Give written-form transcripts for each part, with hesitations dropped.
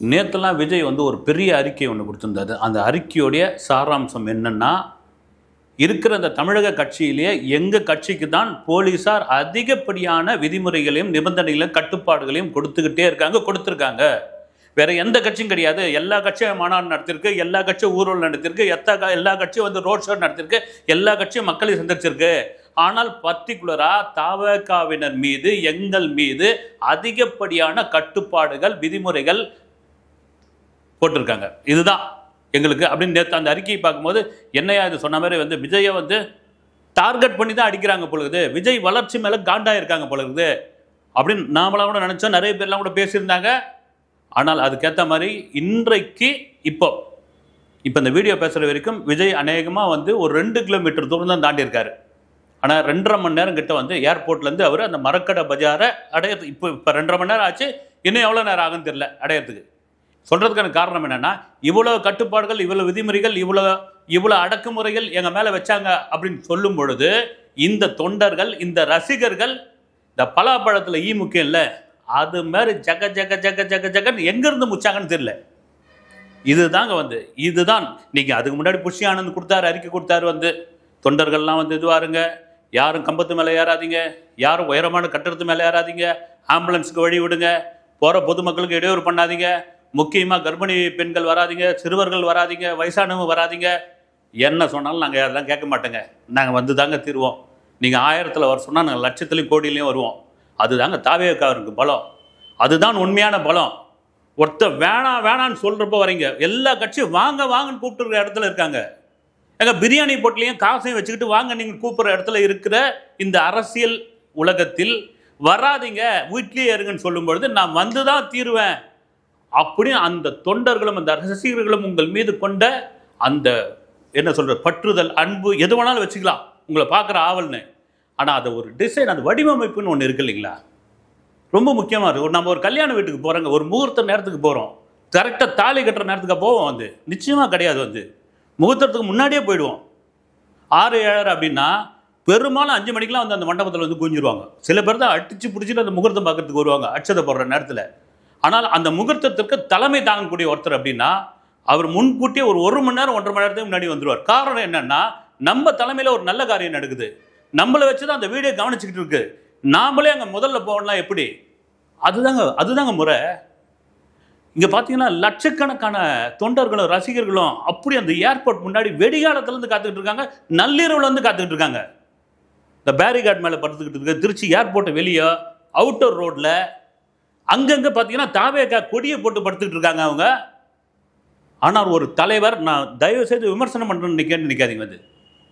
நேத்தெல்லாம் விஜய் வந்து ஒரு பெரிய அறிக்கை ஒன்று கொடுத்திருந்தாரு. அந்த அறிக்கையுடைய சாராம்சம் என்னன்னா, இருக்கிற அந்த தமிழக கட்சியிலேயே எங்க கட்சிக்கு தான் போலீசார் அதிகப்படியான விதிமுறைகளையும், நிபந்தனைகளையும், கட்டுப்பாடுகளையும் கொடுத்துருக்காங்க. வேற எந்த கட்சியும் கிடையாது. எல்லா கட்சியும் மாநாடு நடத்திருக்கு, எல்லா கட்சியும் ஊர்வலம் நடத்திருக்கு, எல்லா கட்சியும் வந்து ரோட் ஷோ நடத்திருக்கு, எல்லா கட்சியும் மக்களை சந்திச்சிருக்கு. ஆனால் பர்டிகுலரா தவகவினர் மீது, எங்கள் மீது அதிகப்படியான கட்டுப்பாடுகள், விதிமுறைகள் போட்டிருக்காங்க. இதுதான் எங்களுக்கு அப்படின்னு நேற்று அந்த அறிக்கையை பார்க்கும்போது என்னையா இது சொன்ன மாதிரி வந்து விஜயை வந்து டார்கெட் பண்ணி தான் அடிக்கிறாங்க பொழுது, விஜய் வளர்ச்சி மேலே காண்டாயிருக்காங்க பொழுது அப்படின்னு நாமளாம் கூட நினச்சோம். நிறைய பேர்லாம் கூட பேசியிருந்தாங்க. ஆனால் அதுக்கேற்ற மாதிரி இன்றைக்கு இப்போ இந்த வீடியோ பேசுகிற வரைக்கும் விஜய் அநேகமாக வந்து ஒரு 2 கிலோமீட்டர் தூரம் தான் தாண்டி இருக்காரு. ஆனால் 2.5 மணி நேரம் கிட்ட வந்து ஏர்போர்ட்லேருந்து அவர் அந்த மரக்கடை பஜாரை அடையிறது. இப்போ 2.5 மணி நேரம் ஆச்சு. இன்னும் எவ்வளோ நேரம் ஆகுன்னு தெரியல அடையிறதுக்கு. சொல்கிறதுக்கான காரணம் என்னென்னா, இவ்வளோ கட்டுப்பாடுகள், இவ்வளோ விதிமுறைகள், இவ்வளோ அடக்குமுறைகள் எங்கள் மேலே வச்சாங்க அப்படின்னு சொல்லும் பொழுது, இந்த தொண்டர்கள், இந்த ரசிகர்கள், இந்த பலாப்பழத்தில் ஈ முக்கியம் இல்லை, அது மாதிரி ஜக ஜக ஜக ஜக ஜகன்னு எங்கேருந்து முச்சாங்கன்னு தெரியல. இதுதாங்க வந்து இதுதான் நீங்கள் அதுக்கு முன்னாடி புஷி ஆனந்த் கொடுத்தாரு, அறிக்கை கொடுத்தாரு. வந்து தொண்டர்கள்லாம் வந்து இதுவாருங்க, யாரும் கம்பத்து மேலே ஏறாதீங்க, யாரும் உயரமான கட்டடத்து மேலே ஏறாதீங்க, ஆம்புலன்ஸுக்கு வழி விடுங்க, போகிற பொதுமக்களுக்கு இடையூறு பண்ணாதீங்க, முக்கியமாக கர்ப்பிணி பெண்கள் வராதிங்க, சிறுவர்கள் வராதிங்க, வயசானவங்க வராதிங்க, என்ன சொன்னாலும் நாங்கள் அதெல்லாம் கேட்க மாட்டோங்க, நாங்கள் வந்து தாங்க தீர்வோம். நீங்கள் 1000ல் வர சொன்னால் நாங்கள் லட்சத்துலையும் கோடியிலையும் வருவோம். அதுதாங்க தாவேக்காருக்கு பலம். அதுதான் உண்மையான பலம். ஒருத்தர் வேணான்னு சொல்கிறப்போ வரீங்க, எல்லா கட்சியும் வாங்கன்னு கூப்பிட்டுருக்கிற இடத்துல இருக்காங்க. எங்கள் பிரியாணி போட்டிலையும் காசையும் வச்சுக்கிட்டு வாங்க நீங்கள் கூப்பிட்ற இடத்துல இருக்கிற இந்த அரசியல் உலகத்தில் வராதிங்க, வீட்லேயே இருங்கன்னு சொல்லும் பொழுது நான் வந்து தான் தீருவேன் அப்படின்னு அந்த தொண்டர்களும் அந்த ரசிகர்களும் உங்கள் மீது கொண்ட அந்த என்ன சொல்கிற பற்றுதல், அன்பு, எது வேணாலும் வச்சுக்கலாம் உங்களை பார்க்குற ஆவல்னு. ஆனால் அதை ஒரு டிசைன், அந்த வடிவமைப்புன்னு ஒன்று இருக்குது இல்லைங்களா, ரொம்ப முக்கியமாக இருக்குது. நம்ம ஒரு கல்யாண வீட்டுக்கு போகிறோங்க, ஒரு முகூர்த்த நேரத்துக்கு போகிறோம், கரெக்டாக தாலி கட்டுற நேரத்துக்கு போவோம். வந்து நிச்சயமாக கிடையாது. வந்து முகூர்த்தத்துக்கு முன்னாடியே போயிடுவோம். 6-7 அப்படின்னா பெரும்பாலும் 5 மணிக்கெலாம் வந்து அந்த மண்டபத்தில் வந்து குஞ்சிருவாங்க. சில பேர் தான் அடித்து பிடிச்சிட்டு அந்த முகூர்த்தம் பார்க்கறதுக்கு வருவாங்க, அட்சதை போடுற நேரத்தில். ஆனால் அந்த முகூர்த்தத்திற்கு தலைமை தாங்கக்கூடிய ஒருத்தர் அப்படின்னா அவர் முன்கூட்டியே ஒரு 1 மணி நேரம் 1.5 மணி நேரத்துக்கு முன்னாடி வந்துடுவார். காரணம் என்னன்னா, நம்ம தலைமையில் ஒரு நல்ல காரியம் நடக்குது, நம்மளை வச்சு தான் அந்த வீடியோ கவனிச்சுக்கிட்டு இருக்கு, நாமளே அங்கே முதல்ல போகலாம். எப்படி? அதுதாங்க முறை. இங்கே பார்த்தீங்கன்னா லட்சக்கணக்கான தொண்டர்களும் ரசிகர்களும் அப்படி அந்த ஏர்போர்ட் முன்னாடி வெடிகாலத்துலேருந்து காத்துக்கிட்டு இருக்காங்க, நள்ளிரவுலேருந்து காத்துக்கிட்டு இருக்காங்க. இந்த பேரிகார்டு மேலே படுத்துக்கிட்டு இருக்கு. திருச்சி ஏர்போர்ட்டை வெளியே அவுட்டர் ரோட்டில் அங்கங்கே பார்த்தீங்கன்னா தாவேக்கா கொடியை போட்டு படுத்துக்கிட்டு இருக்காங்க அவங்க. ஆனால் ஒரு தலைவர், நான் தயவு செய்து விமர்சனம் பண்ணுறேன்னு நினைக்காதீங்க. வந்து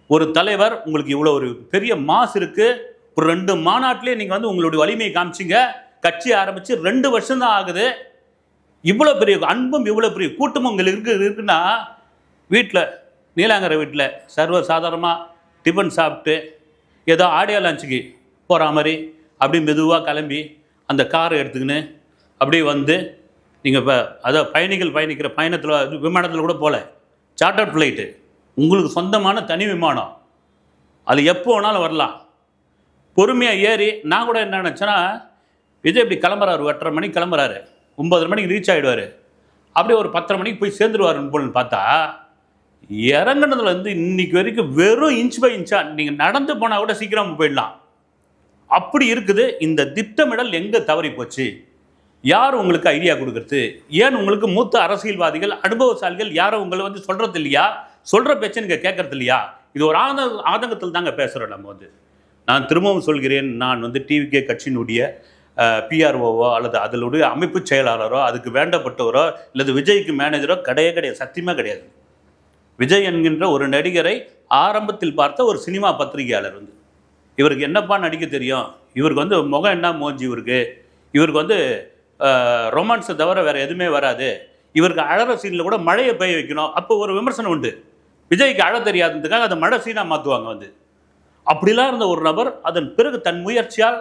ஒரு தலைவர், உங்களுக்கு இவ்வளோ ஒரு பெரிய மாஸ் இருக்குது, ஒரு 2 மாநாட்டிலே நீங்கள் வந்து உங்களுடைய வலிமையை காமிச்சிங்க, கட்சி ஆரம்பித்து 2 வருஷம் தான் ஆகுது, இவ்வளோ பெரிய அன்பும் இவ்வளோ பெரிய கூட்டமும் உங்களுக்கு இருக்குன்னா, வீட்டில் நீலாங்கரை வீட்டில் சர்வ சாதாரணமாக டிஃபன் சாப்பிட்டு ஏதோ ஆடியோ லான்ச்சுக்கு போகிற மாதிரி அப்படி மெதுவாக கிளம்பி அந்த காரை எடுத்துக்கின்னு அப்படியே வந்து நீங்கள் இப்போ அதாவது பயணிகள் பயணிக்கிற பயணத்தில் விமானத்தில் கூட போகல, சார்ட்டர்ட் ஃப்ளைட்டு, உங்களுக்கு சொந்தமான தனி விமானம், அது எப்போ வேணாலும் வரலாம், பொறுமையாக ஏறி. நான் கூட என்ன நினச்சேன்னா, விஜய் இப்படி கிளம்புறாரு, 8:30 மணிக்கு கிளம்புறாரு, 9:30 மணிக்கு ரீச் ஆகிடுவார், அப்படியே ஒரு 10:30 மணிக்கு போய் சேர்ந்துருவாருன்னு போலன்னு பார்த்தா, இறங்குனதுலேருந்து இன்னைக்கு வரைக்கும் வெறும் இன்ச் பை இன்ச்சாக நீங்கள் நடந்து போனால் கூட சீக்கிரம் போயிடலாம். அப்படி இருக்குது. இந்த திட்டமிடல் எங்கே தவறி போச்சு? யார் உங்களுக்கு ஐடியா கொடுக்குறது? ஏன் உங்களுக்கு மூத்த அரசியல்வாதிகள், அனுபவசாலிகள் யாரும் உங்களை வந்து சொல்கிறது இல்லையா? சொல்கிற பேச்சை நீங்கள் கேட்கறது இல்லையா? இது ஒரு ஆதங்கத்தில் தாங்க பேசுகிறோம் நம்ம வந்து. நான் திரும்பவும் சொல்கிறேன், நான் வந்து டிவிகே கட்சியினுடைய பிஆர்ஓவோ அல்லது அதனுடைய அமைப்பு செயலாளரோ, அதுக்கு வேண்டப்பட்டவரோ, இல்லது விஜய்க்கு மேனேஜரோ கிடையாது, சத்தியமாக கிடையாது. விஜய் என்கின்ற ஒரு நடிகரை ஆரம்பத்தில் பார்த்த ஒரு சினிமா பத்திரிகையாளர் வந்து, இவருக்கு என்னப்பா நடிக்க தெரியும், இவருக்கு வந்து முகம் என்ன மோஞ்சி, இவருக்கு வந்து ரொமான்ஸை தவிர வேறு எதுவுமே வராது, இவருக்கு அழகிற சீனில் கூட மழையை பெய்ய வைக்கணும். அப்போ ஒரு விமர்சனம் உண்டு, விஜய்க்கு அழ தெரியாதுன்றதுக்காக அதை மழை சீனாக மாற்றுவாங்க. வந்து அப்படிலாம் இருந்த ஒரு நபர் அதன் பிறகு தன் முயற்சியால்,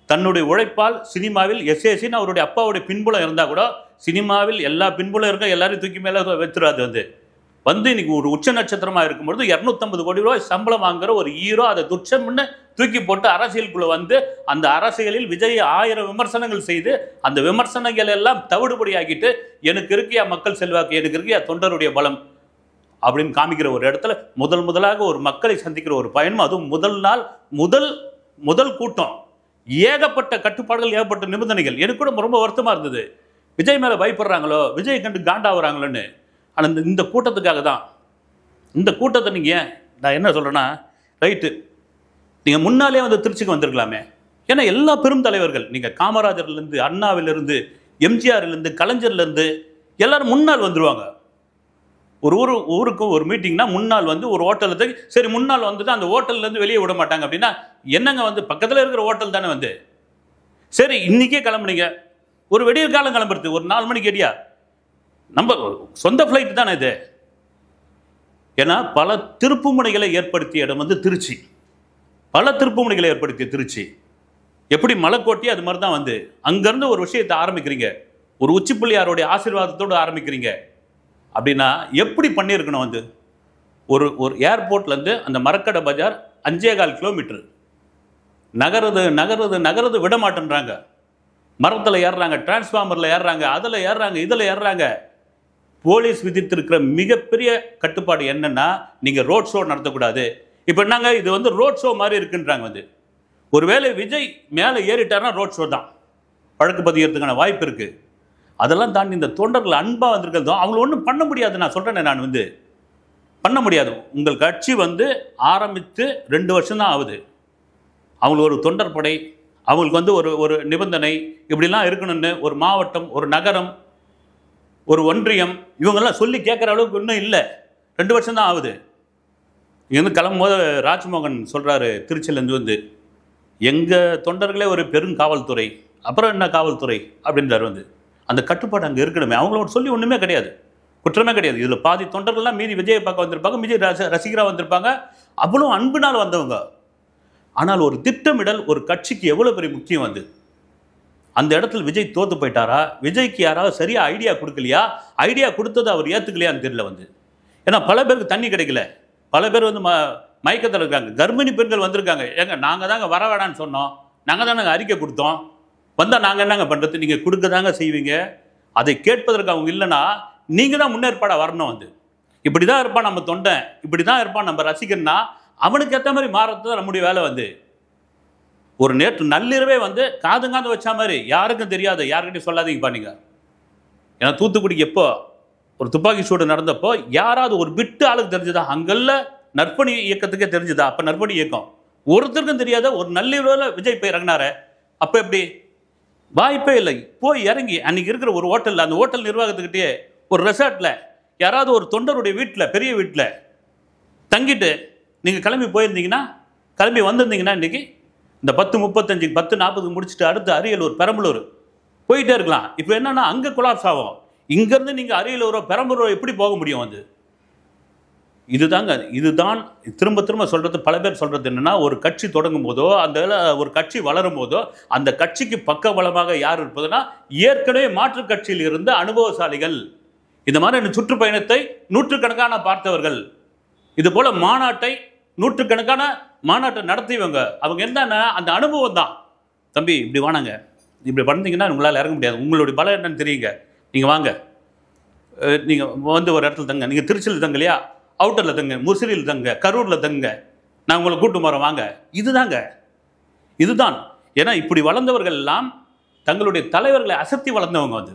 தன்னுடைய உழைப்பால் சினிமாவில் எஸ்ஏசின்னு அவருடைய அப்பாவுடைய பின்புலம் இருந்தால் கூட, சினிமாவில் எல்லா பின்புலம் இருக்க எல்லாரையும் தூக்கி மேலே வச்சுருவாது. வந்து இன்னைக்கு ஒரு உச்ச நட்சத்திரமாக இருக்கும்பொழுது 250 கோடி ரூபாய் சம்பளம் வாங்குகிற ஒரு ஹீரோ அதை துச்சம்னு தூக்கி போட்டு அரசியலுக்குள்ள வந்து அந்த அரசியலில் விஜய் 1000 விமர்சனங்கள் செய்து அந்த விமர்சனங்கள் எல்லாம் தவிடுபடி ஆக்கிட்டு எனக்கு இருக்கியா மக்கள் செல்வாக்கு, எனக்கு இருக்கியா தொண்டருடைய பலம் அப்படின்னு காமிக்கிற ஒரு இடத்துல முதலாக ஒரு மக்களை சந்திக்கிற ஒரு பயணம். அதுவும் முதல் நாள் முதல் கூட்டம், ஏகப்பட்ட கட்டுப்பாடுகள், ஏகப்பட்ட நிபந்தனைகள். எனக்கு கூட ரொம்ப வருத்தமா இருந்தது, விஜய் மேல பயப்படுறாங்களோ, விஜய் கண்டு காண்டாகிறாங்களோன்னு. ஆனால் இந்த கூட்டத்துக்காக தான். இந்த கூட்டத்தை நீங்கள் நான் என்ன சொல்கிறேன்னா, ரைட்டு நீங்கள் முன்னாலே வந்து திருச்சிக்கு வந்திருக்கலாமே. ஏன்னா எல்லா பெரும் தலைவர்கள், நீங்கள் காமராஜர்லேருந்து, அண்ணாவிலிருந்து, எம்ஜிஆர்லேருந்து, கலைஞர்லேருந்து எல்லாரும் முன்னால் வந்துடுவாங்க. ஊருக்கு ஒரு மீட்டிங்னா முன்னால் வந்து ஒரு ஹோட்டலுக்கு, சரி முன்னால் வந்துட்டு அந்த ஹோட்டல்லேருந்து வெளியே விட மாட்டாங்க அப்படின்னா என்னங்க, வந்து பக்கத்தில் இருக்கிற ஹோட்டல் தானே வந்து, சரி இன்றைக்கே கிளம்புனீங்க, ஒரு வெடியற் காலம் கிளம்புறது ஒரு 4 மணிக்கு ஏடியா, நம்ம சொந்த ஃப்ளைட் தானே இது. ஏன்னா பல திருப்புமுனைகளை ஏற்படுத்திய இடம் வந்து திருச்சி. பல திருப்புமுனைகளை ஏற்படுத்திய திருச்சி. எப்படி மலைக்கோட்டை அது மாதிரி தான் வந்து அங்கேருந்து ஒரு விஷயத்தை ஆரம்பிக்கிறீங்க, ஒரு உச்சிப்புள்ளியாருடைய ஆசீர்வாதத்தோடு ஆரம்பிக்கிறீங்க அப்படின்னா எப்படி பண்ணியிருக்கணும். வந்து ஒரு ஏர்போர்ட்லேருந்து அந்த மரக்கடை பஜார் 5.25 கிலோமீட்டர் நகருது விட மாட்டேன்றாங்க. மரத்தில் ஏறுறாங்க, டிரான்ஸ்ஃபார்மரில் ஏறுறாங்க, அதில் ஏறுறாங்க, இதில் ஏறுறாங்க. போலீஸ் விதித்திருக்கிற மிகப்பெரிய கட்டுப்பாடு என்னன்னா, நீங்கள் ரோட் ஷோ நடத்தக்கூடாது. இப்போ என்னங்க, இது வந்து ரோட் ஷோ மாதிரி இருக்குன்றாங்க. வந்து ஒருவேளை விஜய் மேலே ஏறிட்டார்னா ரோட் ஷோ தான், வழக்கு பதிகிறதுக்கான வாய்ப்பு இருக்குது. அதெல்லாம் தாண்டி இந்த தொண்டர்கள் அன்பாக வந்திருக்கிறதும் அவங்கள ஒன்றும் பண்ண முடியாது. நான் சொல்கிறேன், நான் வந்து பண்ண முடியாது. உங்கள் கட்சி வந்து ஆரம்பித்து 2 வருஷம் தான் ஆகுது. அவங்களுக்கு ஒரு தொண்டர் படை, அவங்களுக்கு வந்து ஒரு நிபந்தனை இப்படிலாம் இருக்கணும்னு ஒரு மாவட்டம், ஒரு நகரம், ஒரு ஒன்றியம், இவங்கெல்லாம் சொல்லி கேட்குற அளவுக்கு இன்னும் இல்லை. 2 வருஷம் தான் ஆகுது. இங்கேருந்து கிளம்பும் போது ராஜ்மோகன் சொல்கிறாரு, திருச்சியிலேருந்து வந்து, எங்கள் தொண்டர்களே ஒரு பெரும் காவல்துறை, அப்புறம் என்ன காவல்துறை அப்படின்றார். வந்து அந்த கட்டுப்பாடு அங்கே இருக்கணுமே. அவங்களோட சொல்லி ஒன்றுமே கிடையாது, குற்றமே கிடையாது. இதில் பாதி தொண்டர்கள்லாம் மீதி விஜயை பார்க்க வந்திருப்பாங்க, விஜய் ரசிகராக வந்திருப்பாங்க, அவ்வளோ அன்புனால் வந்தவங்க. ஆனால் ஒரு திட்டமிடல் ஒரு கட்சிக்கு எவ்வளோ பெரிய முக்கியம். வந்து அந்த இடத்துல விஜய் தோத்து போயிட்டாரா, விஜய்க்கு யாராவது சரியாக ஐடியா கொடுக்கலையா, ஐடியா கொடுத்தது அவர் ஏற்றுக்கலையான்னு தெரியல. வந்து ஏன்னா பல பேருக்கு தண்ணி கிடைக்கல, பல பேர் வந்து மயக்கத்தில் இருக்காங்க, கர்ப்பிணி பெண்கள் வந்திருக்காங்க. ஏங்க நாங்கள் தாங்க வர வேணான்னு சொன்னோம், நாங்கள் தான் நாங்கள் அறிக்கை கொடுத்தோம், வந்தால் நாங்கள் என்னங்க பண்ணுறது, நீங்கள் கொடுக்க தாங்க செய்வீங்க. அதை கேட்பதற்கு அவங்க இல்லைன்னா நீங்கள் தான் முன்னேற்பாடாக வரணும். வந்து இப்படி தான் இருப்பான் நம்ம தொண்டன், இப்படி தான் இருப்பான் நம்ம ரசிகர்னா அவனுக்கு ஏற்ற மாதிரி மாறுறது தான் நம்முடைய வேலை. வந்து ஒரு நேற்று நள்ளிரவே வந்து காது வச்சா மாதிரி யாருக்கும் தெரியாது, யாருக்கிட்டையும் சொல்லாதீங்கப்பா நீங்கள். ஏன்னா தூத்துக்குடிக்கு எப்போ ஒரு துப்பாக்கி சூடு நடந்தப்போ யாராவது ஒரு பிட்டு ஆளுக்கு தெரிஞ்சுதா? அங்கெல்லாம் நற்பணி இயக்கத்துக்கே தெரிஞ்சுதா? அப்போ நற்பணி இயக்கம் ஒருத்தருக்கும் தெரியாத ஒரு நள்ளிரவில் விஜய் போய் இறங்கினாரு. அப்போ எப்படி? வாய்ப்பே இல்லை. போய் இறங்கி அன்றைக்கி இருக்கிற ஒரு ஹோட்டலில், அந்த ஹோட்டல் நிர்வாகத்துக்கிட்டே ஒரு ரெசார்ட்டில் யாராவது ஒரு தொண்டருடைய வீட்டில், பெரிய வீட்டில் தங்கிட்டு நீங்கள் கிளம்பி போயிருந்தீங்கன்னா, கிளம்பி வந்திருந்தீங்கன்னா இன்றைக்கி இந்த 10:35 10:40 முடிச்சுட்டு அடுத்து அரியலூர், பெரம்பலூர் போயிட்டே இருக்கலாம். இப்போ என்னென்னா அங்கே கொலாப்ஸ் ஆகும். இங்கேருந்து நீங்கள் அரியலூரோ பெரம்பலூரோ எப்படி போக முடியும்? வந்து இதுதான் திரும்ப சொல்கிறது. பல பேர் சொல்கிறது என்னென்னா, ஒரு கட்சி தொடங்கும் போதோ, அந்த ஒரு கட்சி வளரும் போதோ அந்த கட்சிக்கு பக்க பலமாக யார் இருப்பதுன்னா, ஏற்கனவே மாற்றுக் கட்சியில் இருந்த அனுபவசாலிகள். இந்த மாதிரி சுற்றுப்பயணத்தை நூற்றுக்கணக்கான பார்த்தவர்கள், இது போல மாநாட்டை நூற்றுக்கணக்கான மாநாட்டை நடத்திவங்க. அவங்க என்னன்னா அந்த அனுபவம் தான். தம்பி இப்படி வானாங்க, இப்படி பண்ணீங்கன்னா உங்களால் இறங்க முடியாது, உங்களுடைய பலம் என்னன்னு தெரியுங்க, நீங்கள் வாங்க, நீங்கள் வந்து ஒரு இடத்துல தங்க, நீங்கள் திருச்சியில் தங்க இல்லையா, அவுட்டரில் தங்க, முசிறியில் தங்க, கரூரில் தங்க, நான் உங்களை கூட்டு போகிறேன் வாங்க. இதுதான். ஏன்னா இப்படி வளர்ந்தவர்கள் எல்லாம் தங்களுடைய தலைவர்களை அசத்தி வளர்ந்தவங்க. வந்து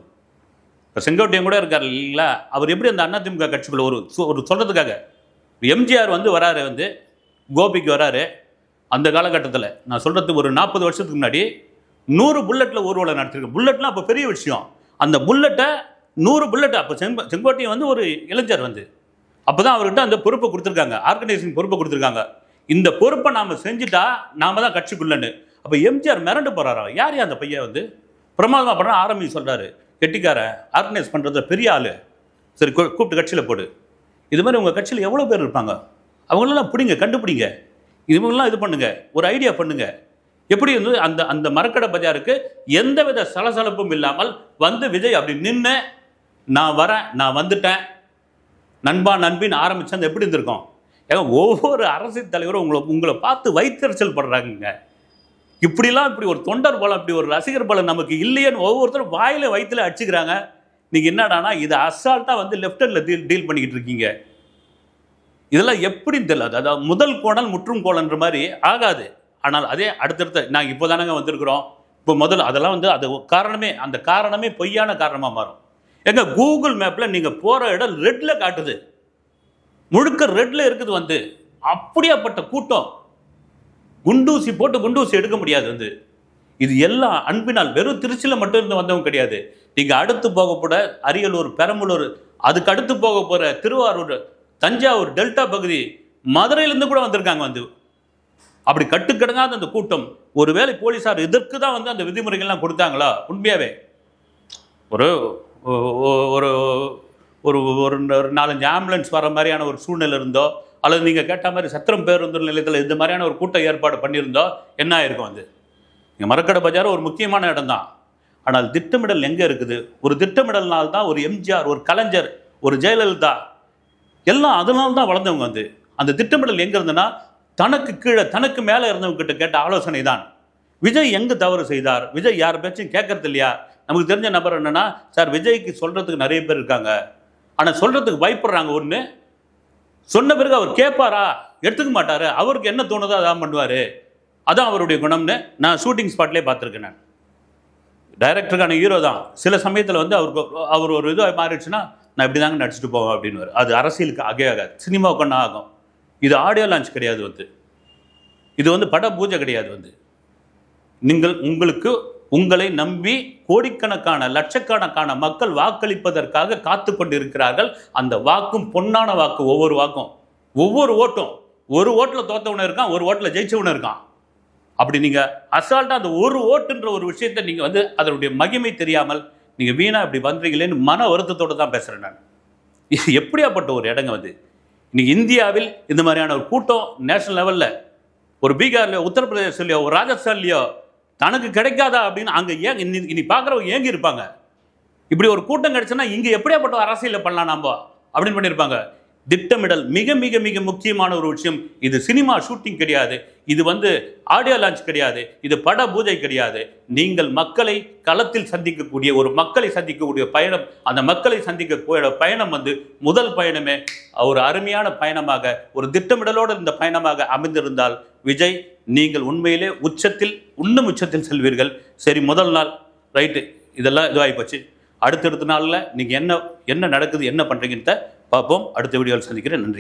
இப்போ செங்கோட்டையன் கூட இருக்கார் இல்லைங்களா, அவர் எப்படி அந்த அதிமுக கட்சிக்குள்ள ஒரு சொல்கிறதுக்காக எம்ஜிஆர் வந்து வராரு, வந்து கோபிக்கு வராரு. அந்த காலகட்டத்தில் நான் சொல்கிறது ஒரு 40 வருஷத்துக்கு முன்னாடி 100 புல்லட்டில் ஊர்வலம் நடத்திருக்கேன். புல்லட்லாம் அப்போ பெரிய விஷயம். அந்த புல்லட்டை 100 புல்லட் அப்போ செங்கோட்டையன் வந்து ஒரு இளைஞர். வந்து அப்போ தான் அவர்கிட்ட அந்த பொறுப்பை கொடுத்துருக்காங்க, ஆர்கனைசேஷன் பொறுப்பை கொடுத்துருக்காங்க. இந்த பொறுப்பை நாம் செஞ்சுட்டா நாம் தான் கட்சிக்குள்ளன்னு. அப்போ எம்ஜிஆர் மிரண்டு போகிறாரா, யார் அந்த பையன் வந்து பிரமாதமாக பண்ண ஆரம்பி சொல்கிறாரு, கெட்டிக்கார ஆர்கனைஸ் பண்ணுறது பெரிய ஆள், சரி கூப்பிட்டு கட்சியில் போடு. இது மாதிரி உங்கள் கட்சியில் எவ்வளோ பேர் இருப்பாங்க, அவங்களெல்லாம் பிடிங்க, கண்டுபிடிங்க, இவங்கெல்லாம் இது பண்ணுங்க, ஒரு ஐடியா பண்ணுங்க. எப்படி வந்து அந்த மரக்கடை பஜாருக்கு எந்தவித சலசலப்பும் இல்லாமல் வந்து விஜய் அப்படி நின்று, நான் வரேன், நான் வந்துட்டேன், நண்பா நண்பின்னு ஆரம்பிச்சு அந்த எப்படி இருந்திருக்கும்? ஏங்க ஒவ்வொரு அரசியல் தலைவரும் உங்களை பார்த்து வைத்தறிச்சல் படுறாங்க. இப்படி ஒரு தொண்டர் பலம், இப்படி ஒரு ரசிகர் பலம் நமக்கு இல்லையேன்னு ஒவ்வொருத்தரும் வாயில வயிற்றுல அடிச்சுக்கிறாங்க. நீங்க என்னடானா இதை அசால்ட்டா வந்து லெஃப்ட் ஹேண்ட்ல டீல் பண்ணிக்கிட்டு இருக்கீங்க. இதெல்லாம் எப்படின்னு தெரியல. அதாவது முதல் கோணல் முற்றும் கோணல்ன்ற மாதிரி ஆகாது. ஆனால் அதே அடுத்தடுத்த நாங்கள் இப்போ தானங்க வந்திருக்கிறோம். இப்போ முதல்ல அதெல்லாம் வந்து அது அந்த காரணமே பொய்யான காரணமாக மாறும். எங்க கூகுள் மேப்பில் நீங்கள் போகிற இடம் ரெட்டில் காட்டுது, முழுக்க ரெட்டில் இருக்குது. வந்து அப்படியாப்பட்ட கூட்டம், குண்டூசி போட்டு குண்டூசி எடுக்க முடியாது. வந்து இது எல்லாம் அன்பினால் வெறும் திருச்சியில் மட்டும் இருந்து வந்தவங்க கிடையாது. நீங்கள் அடுத்து போக போட அரியலூர், பெரம்பலூர், அதுக்கு அடுத்து போக போகிற திருவாரூர், தஞ்சாவூர், டெல்டா பகுதி, மதுரையிலேருந்து கூட வந்திருக்காங்க. வந்து அப்படி கட்டுக்கடங்காத அந்த கூட்டம். ஒருவேளை போலீஸார் இதற்கு தான் வந்து அந்த விதிமுறைகள்லாம் கொடுத்தாங்களா? உண்மையாகவே ஒரு ஒரு ஒரு ஒரு 4-5 ஆம்புலன்ஸ் வர மாதிரியான ஒரு சூழ்நிலை இருந்தோ, அல்லது நீங்கள் கேட்ட மாதிரி சத்திரம் பேருந்து நிலையத்தில் இந்த மாதிரியான ஒரு கூட்ட ஏற்பாடு பண்ணியிருந்தோ என்ன ஆயிருக்கும்? வந்து இங்கே மரக்கடை பஜார் ஒரு முக்கியமான இடம் தான். ஆனால் திட்டமிடல் எங்கே இருக்குது? ஒரு திட்டமிடல்னால் தான் ஒரு எம்ஜிஆர், ஒரு கலைஞர், ஒரு ஜெயலலிதா எல்லாம் அதனால தான் வளர்ந்தவங்க. வந்து அந்த திட்டமிடல் எங்கே இருந்ததுன்னா தனக்கு கீழே தனக்கு மேலே இருந்தவங்க கிட்ட கேட்ட ஆலோசனை தான். விஜய் எங்கே தவறு செய்தார்? விஜய் யார் பேச்சும் கேட்கறது இல்லையா? நமக்கு தெரிஞ்ச நபர் என்னன்னா, சார் விஜய்க்கு சொல்கிறதுக்கு நிறைய பேர் இருக்காங்க, ஆனால் சொல்கிறதுக்கு பயப்படுறாங்க. ஒன்று சொன்ன பிறகு அவர் கேட்பாரா? எடுத்துக்க மாட்டார். அவருக்கு என்ன தோணுதோ அதான் பண்ணுவார். அதான் அவருடைய குணம்னு நான் ஷூட்டிங் ஸ்பாட்லேயே பார்த்துருக்கேன். நான் டைரக்டருக்கான ஹீரோ தான். சில சமயத்தில் வந்து அவர் ஒரு இது மாறிடுச்சுன்னா நான் இப்படி தாங்க நடிச்சுட்டு போவேன் அப்படின்னு. அது அரசியலுக்கு ஆகாது, சினிமாவுக்கு ஒன்றா ஆகும். இது ஆடியோ லான்ச் கிடையாது. வந்து இது வந்து பட பூஜை கிடையாது. வந்து உங்களை நம்பி கோடிக்கணக்கான லட்சக்கணக்கான மக்கள் வாக்களிப்பதற்காக காத்து கொண்டு இருக்கிறார்கள். அந்த வாக்கும் பொன்னான வாக்கு. ஒவ்வொரு வாக்கும், ஒவ்வொரு ஓட்டும். ஒரு ஓட்டில் தோத்தவன இருக்கான், ஒரு ஓட்டில் ஜெயிச்சவன இருக்கான். அப்படி நீங்க அசால்ட்டா அந்த ஒரு ஓட்டுன்ற ஒரு விஷயத்தை நீங்க வந்து அதனுடைய மகிமை தெரியாமல் நீங்க வீணா இப்படி பண்றீங்களேன்னு மன வருத்தத்தோடு தான் பேசுறேன் நான். எப்படியாப்பட்ட ஒரு இடங்க வந்து இன்னைக்கு இந்தியாவில் இந்த மாதிரியான ஒரு கூட்டம் நேஷனல் லெவலில் ஒரு பீகார்லையோ, உத்தரப்பிரதேசலையோ, ஒரு ராஜஸ்தான்லையோ தனக்கு கிடைக்காதா அப்படின்னு அங்கே இனி பார்க்குறவங்க ஏங்கி இருப்பாங்க. இப்படி ஒரு கூட்டம் கிடைச்சுன்னா இங்கே எப்படியாப்பட்ட அரசியலில் பண்ணலாம் நம்ம அப்படின்னு பண்ணியிருப்பாங்க. திட்டமிடல் மிக மிக மிக முக்கியமான ஒரு விஷயம். இது சினிமா ஷூட்டிங் கிடையாது, இது வந்து ஆடியோ லான்ச் கிடையாது, இது பட பூஜை கிடையாது. நீங்கள் மக்களை களத்தில் சந்திக்கக்கூடிய மக்களை சந்திக்கக்கூடிய பயணம். அந்த மக்களை சந்திக்க பயணம் வந்து முதல் பயணமே ஒரு அருமையான பயணமாக, ஒரு திட்டமிடலோடு இந்த பயணமாக அமைந்திருந்தால் விஜய் நீங்கள் உண்மையிலே இன்னும் உச்சத்தில் செல்வீர்கள். சரி, முதல் நாள் ரைட்டு, இதெல்லாம் இதுவாகி போச்சு. அடுத்தடுத்த நாளில் நீங்கள் என்ன நடக்குது, என்ன பண்ணுறீங்கன்னு பார்ப்போம். அடுத்த வீடியோவில் சந்திக்கிறேன். நன்றி.